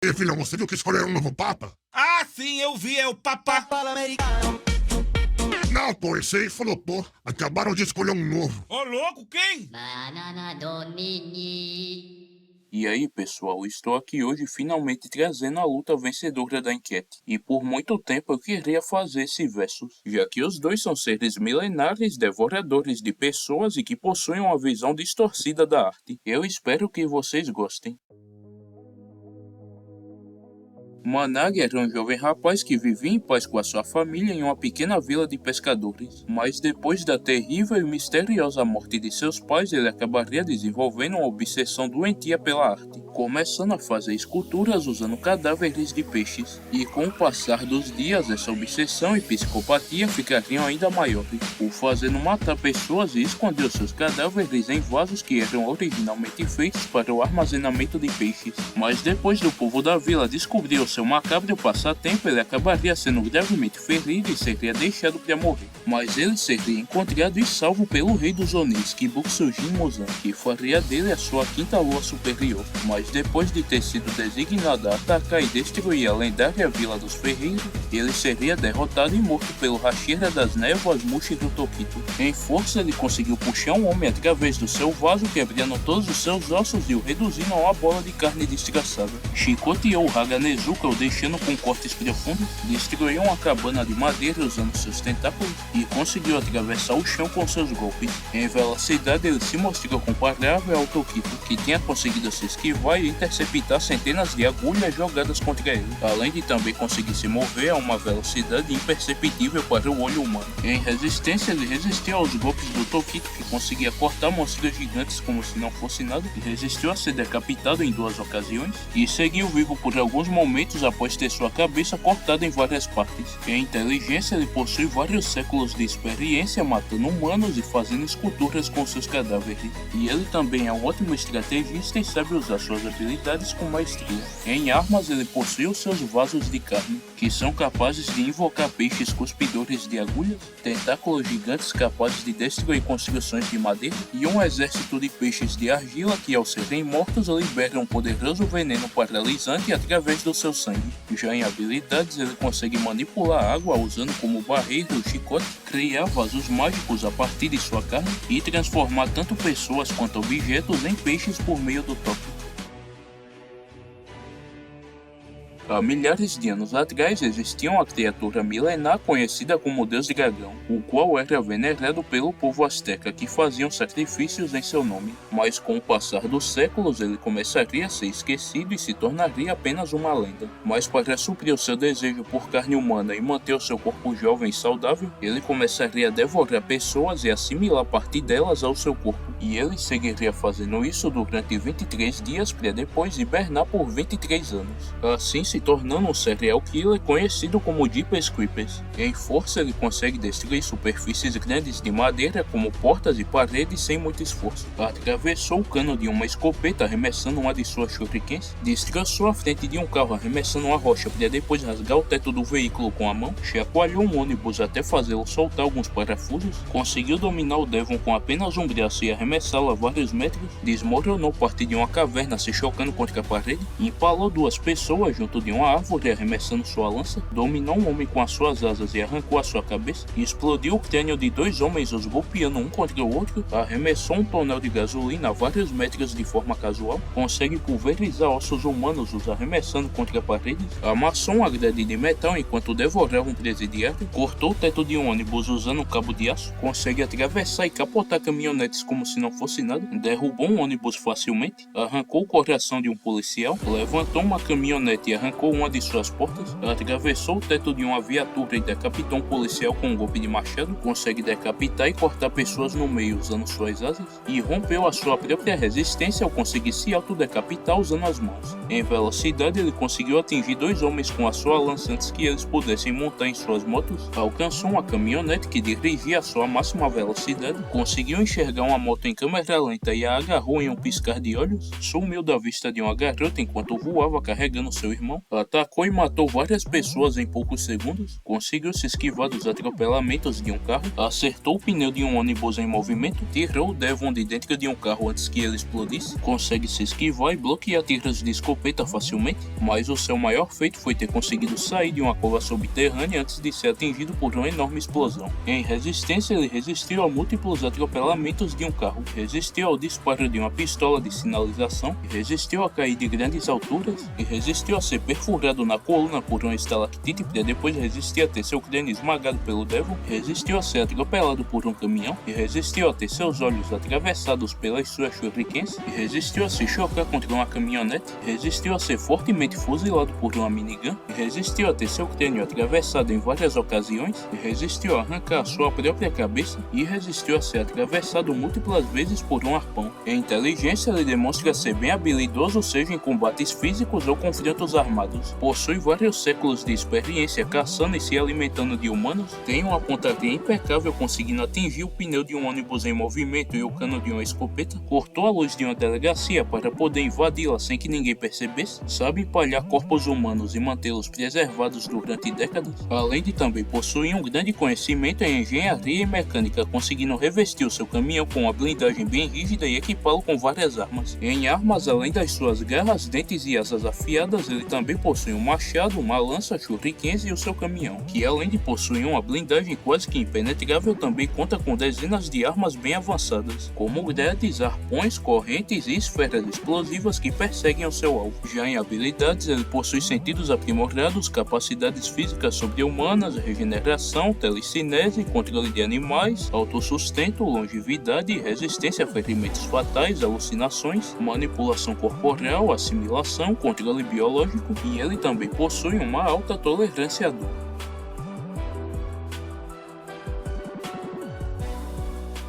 Ei, filhão, você viu que escolheram um novo Papa? Ah, sim, eu vi, é o Papa. Não, pô, esse aí flopou. Acabaram de escolher um novo. Ô, louco, quem? Banana Donini. E aí, pessoal, estou aqui hoje finalmente trazendo a luta vencedora da enquete. E por muito tempo eu queria fazer esse versus, já que os dois são seres milenares, devoradores de pessoas e que possuem uma visão distorcida da arte. Eu espero que vocês gostem. Manag era um jovem rapaz que vivia em paz com a sua família em uma pequena vila de pescadores. Mas depois da terrível e misteriosa morte de seus pais, ele acabaria desenvolvendo uma obsessão doentia pela arte, começando a fazer esculturas usando cadáveres de peixes. E com o passar dos dias, essa obsessão e psicopatia ficariam ainda maiores, o fazendo matar pessoas e esconder os seus cadáveres em vasos que eram originalmente feitos para o armazenamento de peixes. Mas depois do povo da vila descobrir o seu macabro passatempo, ele acabaria sendo gravemente ferido e seria deixado para morrer. Mas ele seria encontrado e salvo pelo rei dos Onis, Kibutsujin Muzan, que faria dele a sua quinta lua superior. Mas depois de ter sido designado a atacar e destruir a lendária Vila dos Ferreiros, ele seria derrotado e morto pelo Hashira das Névoas Mushiru Tokito. Em força, ele conseguiu puxar um homem através do seu vaso, quebrando todos os seus ossos e o reduzindo a uma bola de carne desgraçada. Chicoteou Haganezuka, o deixando com cortes profundos, destruiu uma cabana de madeira usando seus tentáculos e conseguiu atravessar o chão com seus golpes. Em velocidade, ele se mostrou comparável ao Tokito, que tinha conseguido se esquivar e interceptar centenas de agulhas jogadas contra ele, além de também conseguir se mover a uma velocidade imperceptível para o olho humano. Em resistência, ele resistiu aos golpes do Tokito, que conseguia cortar monstros gigantes como se não fosse nada, e resistiu a ser decapitado em 2 ocasiões, e seguiu vivo por alguns momentos após ter sua cabeça cortada em várias partes. Em inteligência, ele possui vários séculos de experiência matando humanos e fazendo esculturas com seus cadáveres. E ele também é um ótimo estrategista e sabe usar suas habilidades com maestria. Em armas, ele possui os seus vasos de carne, que são capazes de invocar peixes cuspidores de agulhas, tentáculos gigantes capazes de destruir construções de madeira, e um exército de peixes de argila que, ao serem mortos, liberam um poderoso veneno paralisante através do seu sangue. Já em habilidades, ele consegue manipular a água usando como barreira o chicote, criar vasos mágicos a partir de sua carne e transformar tanto pessoas quanto objetos em peixes por meio do toque. Há milhares de anos atrás existia uma criatura milenar conhecida como Deus Dragão, o qual era venerado pelo povo asteca que faziam sacrifícios em seu nome. Mas com o passar dos séculos ele começaria a ser esquecido e se tornaria apenas uma lenda. Mas para suprir o seu desejo por carne humana e manter o seu corpo jovem e saudável, ele começaria a devorar pessoas e assimilar parte delas ao seu corpo. E ele seguiria fazendo isso durante 23 dias para depois hibernar por 23 anos. Assim se tornando um serial killer conhecido como Jeepers Creepers. Em força, ele consegue destruir superfícies grandes de madeira como portas e paredes sem muito esforço. Atravessou o cano de uma escopeta arremessando uma de suas shurikens, destroçou a frente de um carro arremessando uma rocha para depois rasgar o teto do veículo com a mão, chacoalhou um ônibus até fazê-lo soltar alguns parafusos, conseguiu dominar o Devon com apenas um braço e arremessá-lo a vários metros, desmoronou parte de uma caverna se chocando contra a parede, empalou 2 pessoas junto de uma árvore arremessando sua lança, dominou um homem com as suas asas e arrancou a sua cabeça, explodiu o crânio de 2 homens os golpeando um contra o outro, arremessou um tonel de gasolina a vários metros de forma casual, consegue pulverizar ossos humanos os arremessando contra paredes, amassou uma grade de metal enquanto devorava um presidiário, cortou o teto de um ônibus usando um cabo de aço, consegue atravessar e capotar caminhonetes como se não fosse nada, derrubou um ônibus facilmente, arrancou o coração de um policial, levantou uma caminhonete e arrancou uma de suas portas, atravessou o teto de uma viatura e decapitou um policial com um golpe de machado, consegue decapitar e cortar pessoas no meio usando suas asas, e rompeu a sua própria resistência ao conseguir se autodecapitar usando as mãos. Em velocidade, ele conseguiu atingir 2 homens com a sua lança antes que eles pudessem montar em suas motos, alcançou uma caminhonete que dirigia a sua máxima velocidade, conseguiu enxergar uma moto em câmera lenta e a agarrou em um piscar de olhos, sumiu da vista de uma garota enquanto voava carregando seu irmão, atacou e matou várias pessoas em poucos segundos, conseguiu se esquivar dos atropelamentos de um carro, acertou o pneu de um ônibus em movimento, tirou o Devon de dentro de um carro antes que ele explodisse, consegue se esquivar e bloquear tiros de escopeta facilmente, mas o seu maior feito foi ter conseguido sair de uma cova subterrânea antes de ser atingido por uma enorme explosão. Em resistência, ele resistiu a múltiplos atropelamentos de um carro, resistiu ao disparo de uma pistola de sinalização, resistiu a cair de grandes alturas e resistiu a ser perfurado na coluna por uma estalactite para depois resistir a ter seu crânio esmagado pelo Devon, resistiu a ser atropelado por um caminhão e resistiu a ter seus olhos atravessados pelas suas shurikens e resistiu a se chocar contra uma caminhonete, resistiu a ser fortemente fuzilado por uma minigun e resistiu a ter seu crânio atravessado em várias ocasiões e resistiu a arrancar a sua própria cabeça e resistiu a ser atravessado múltiplas vezes por um arpão. Em inteligência, ele demonstra ser bem habilidoso, seja em combates físicos ou confrontos armados. Possui vários séculos de experiência caçando e se alimentando de humanos, tem uma pontaria impecável conseguindo atingir o pneu de um ônibus em movimento e o cano de uma escopeta, cortou a luz de uma delegacia para poder invadi-la sem que ninguém percebesse, sabe empalhar corpos humanos e mantê-los preservados durante décadas, além de também possuir um grande conhecimento em engenharia e mecânica, conseguindo revestir o seu caminhão com uma blindagem bem rígida e equipá-lo com várias armas. Em armas, além das suas garras, dentes e asas afiadas, ele também possui um machado, uma lança, shurikens e o seu caminhão, que além de possuir uma blindagem quase que impenetrável, também conta com dezenas de armas bem avançadas, como gredes, arpões, correntes e esferas explosivas que perseguem o seu alvo. Já em habilidades, ele possui sentidos aprimorados, capacidades físicas sobre-humanas, regeneração, telecinese, controle de animais, autossustento, longevidade, resistência a ferimentos fatais, alucinações, manipulação corporal, assimilação, controle biológico, e ele também possui uma alta tolerância à dor.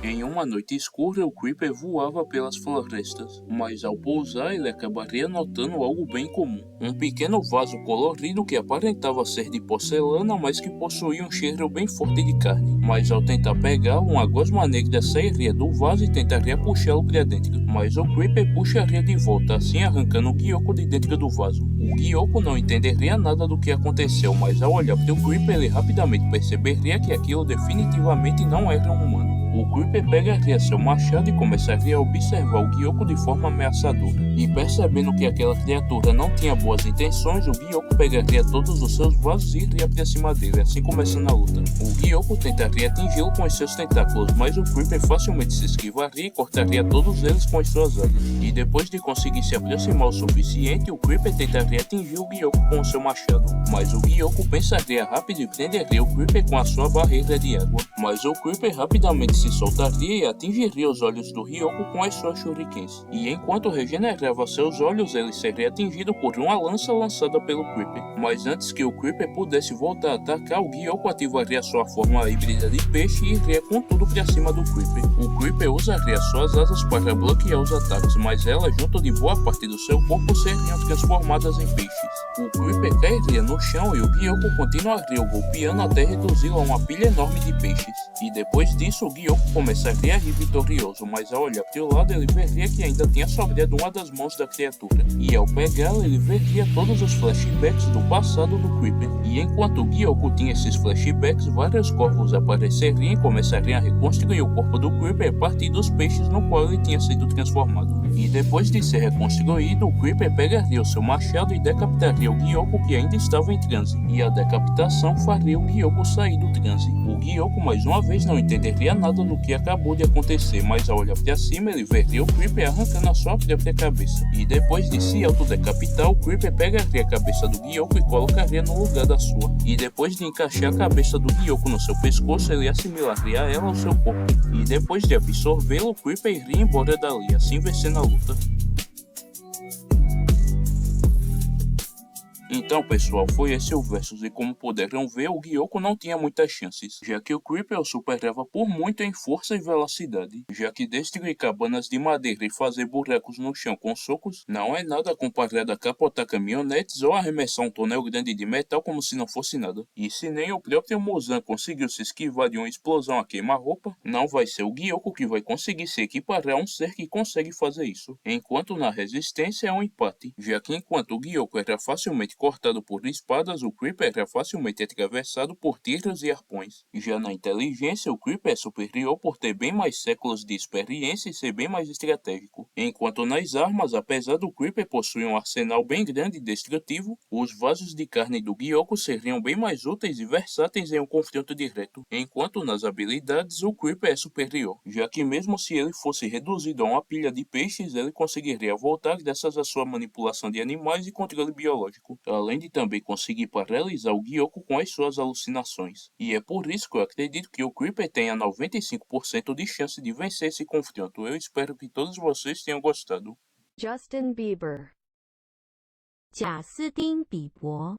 Em uma noite escura, o Creeper voava pelas florestas, mas ao pousar ele acabaria notando algo bem comum. Um pequeno vaso colorido que aparentava ser de porcelana, mas que possuía um cheiro bem forte de carne. Mas ao tentar pegá-lo, uma gosma negra sairia do vaso e tentaria puxá-lo para dentro. Mas o Creeper puxaria de volta, assim arrancando o Gyoko de dentro do vaso. O Gyoko não entenderia nada do que aconteceu, mas ao olhar para o Creeper ele rapidamente perceberia que aquilo definitivamente não era um humano. O Creeper pegaria seu machado e começaria a observar o Gyoko de forma ameaçadora. E percebendo que aquela criatura não tinha boas intenções, o Gyoko pegaria todos os seus vasos e iria pra cima dele, assim começando a luta. O Gyoko tentaria atingi-lo com os seus tentáculos, mas o Creeper facilmente se esquivaria e cortaria todos eles com as suas asas. E depois de conseguir se aproximar o suficiente, o Creeper tentaria atingir o Gyoko com o seu machado. Mas o Gyoko pensaria rápido e prenderia o Creeper com a sua barreira de água. Mas o Creeper rapidamente se soltaria e atingiria os olhos do Ryoko com as suas shurikens. E enquanto regenerava seus olhos, ele seria atingido por uma lança lançada pelo Creeper. Mas antes que o Creeper pudesse voltar a atacar, o Gyoko ativaria sua forma híbrida de peixe e iria com tudo pra cima do Creeper. O Creeper usaria suas asas para bloquear os ataques, mas elas, junto de boa parte do seu corpo, seriam transformadas em peixes. O Creeper cairia no chão e o Gyoko continuaria o golpeando até reduzi-lo a uma pilha enorme de peixes. E depois disso, o Gyoko começaria a rir vitorioso, mas ao olhar para o lado ele veria que ainda tinha sobrado uma das mãos da criatura. E ao pegá-la ele veria todos os flashbacks do passado do Creeper. E enquanto o Gyoko tinha esses flashbacks, vários corvos apareceriam e começariam a reconstruir o corpo do Creeper a partir dos peixes no qual ele tinha sido transformado. E depois de ser reconstruído, o Creeper pegaria o seu machado e decapitaria o Gyoko que ainda estava em transe. E a decapitação faria o Gyoko sair do transe. O Gyoko mais uma vez não entenderia nada do que acabou de acontecer, mas ao olhar para cima ele veria o Creeper arrancando a sua própria cabeça. E depois de se autodecapitar, o Creeper pegaria a cabeça do Gyoko e colocaria no lugar da sua. E depois de encaixar a cabeça do Gyoko no seu pescoço, ele assimilaria ela ao seu corpo. E depois de absorvê-lo, o Creeper iria embora dali, assim vencendo a luta. Então pessoal, foi esse o versus e como puderam ver, o Gyoko não tinha muitas chances, já que o Creeper o superava por muito em força e velocidade, já que destruir cabanas de madeira e fazer buracos no chão com socos não é nada comparado a capotar caminhonetes ou arremessar um tonel grande de metal como se não fosse nada. E se nem o próprio Muzan conseguiu se esquivar de uma explosão a queima-roupa, não vai ser o Gyoko que vai conseguir se equiparar a um ser que consegue fazer isso. Enquanto na resistência é um empate, já que enquanto o Gyoko era facilmente cortado por espadas, o Creeper é facilmente atravessado por tiras e arpões. Já na inteligência, o Creeper é superior por ter bem mais séculos de experiência e ser bem mais estratégico. Enquanto nas armas, apesar do Creeper possuir um arsenal bem grande e destrutivo, os vasos de carne do Gyoko seriam bem mais úteis e versáteis em um confronto direto. Enquanto nas habilidades, o Creeper é superior, já que mesmo se ele fosse reduzido a uma pilha de peixes, ele conseguiria voltar graças à sua manipulação de animais e controle biológico, além de também conseguir paralisar o Gyoko com as suas alucinações. E é por isso que eu acredito que o Creeper tenha 95% de chance de vencer esse confronto. Eu espero que todos vocês tenham gostado. Justin Bieber. 贾斯汀·比伯。